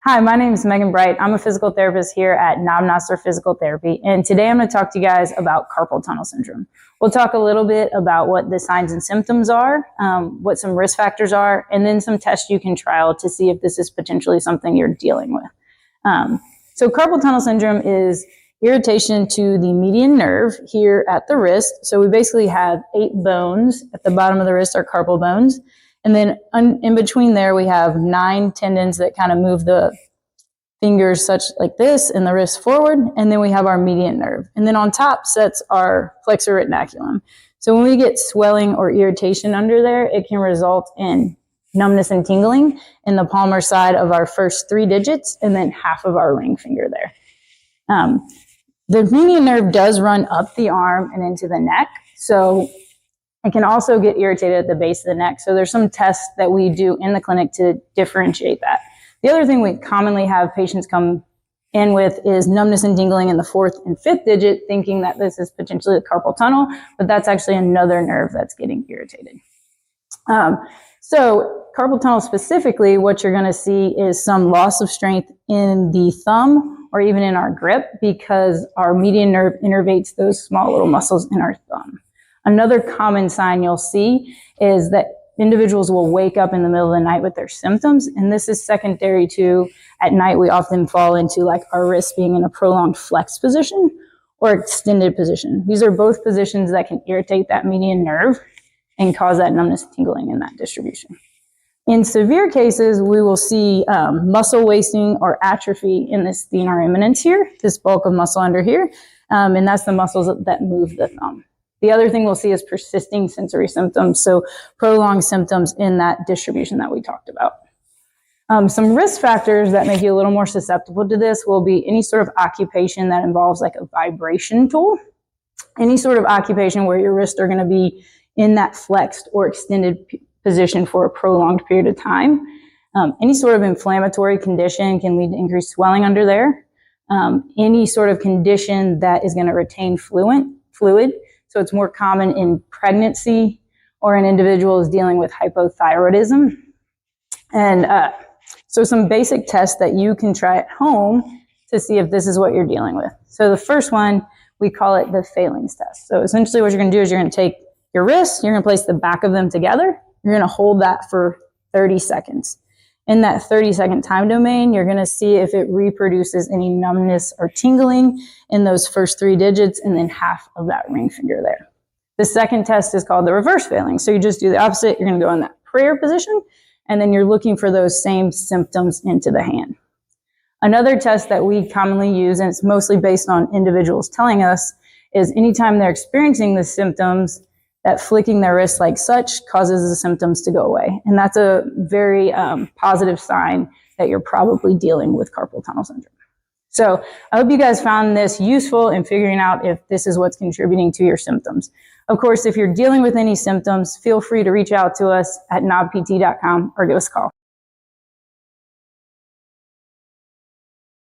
Hi, my name is Meghan Bright. I'm a physical therapist here at numbness Physical Therapy, and today I'm going to talk to you guys about carpal tunnel syndrome. We'll talk a little bit about what the signs and symptoms are, what some risk factors are, and then some tests you can trial to see if this is potentially something you're dealing with. So carpal tunnel syndrome is irritation to the median nerve here at the wrist. So we basically have 8 bones at the bottom of the wrist are carpal bones. And then in between there, we have 9 tendons that kind of move the fingers such like this and the wrist forward. And then we have our median nerve. And then on top sits our flexor retinaculum. So when we get swelling or irritation under there, it can result in numbness and tingling in the palmar side of our first 3 digits and then half of our ring finger there. The median nerve does run up the arm and into the neck. So it can also get irritated at the base of the neck. So there's some tests that we do in the clinic to differentiate that. The other thing we commonly have patients come in with is numbness and tingling in the 4th and 5th digit, thinking that this is potentially the carpal tunnel, but that's actually another nerve that's getting irritated. So carpal tunnel specifically, what you're going to see is some loss of strength in the thumb or even in our grip because our median nerve innervates those small little muscles in our thumb. Another common sign you'll see is that individuals will wake up in the middle of the night with their symptoms, and this is secondary to at night we often fall into like our wrist being in a prolonged flex position or extended position. These are both positions that can irritate that median nerve and cause that numbness tingling in that distribution. In severe cases, we will see muscle wasting or atrophy in this thenar eminence here, this bulk of muscle under here, and that's the muscles that move the thumb. The other thing we'll see is persisting sensory symptoms, so prolonged symptoms in that distribution that we talked about. Some risk factors that make you a little more susceptible to this will be any sort of occupation that involves like a vibration tool, any sort of occupation where your wrists are going to be in that flexed or extended position for a prolonged period of time. Any sort of inflammatory condition can lead to increased swelling under there. Any sort of condition that is going to retain fluid. So it's more common in pregnancy or in individuals dealing with hypothyroidism. And so some basic tests that you can try at home to see if this is what you're dealing with. So the first one, we call it the Phalanx test. So essentially what you're going to do is you're going to take your wrists, you're going to place the back of them together. You're going to hold that for 30 seconds. In that 30-second time domain, you're going to see if it reproduces any numbness or tingling in those first 3 digits and then half of that ring finger there. The second test is called the reverse Phalanx. So you just do the opposite. You're going to go in that prayer position, and then you're looking for those same symptoms into the hand. Another test that we commonly use, and it's mostly based on individuals telling us, is anytime they're experiencing the symptoms, that flicking their wrist like such causes the symptoms to go away. And that's a very positive sign that you're probably dealing with carpal tunnel syndrome. So I hope you guys found this useful in figuring out if this is what's contributing to your symptoms. Of course, if you're dealing with any symptoms, feel free to reach out to us at knobpt.com or give us a call.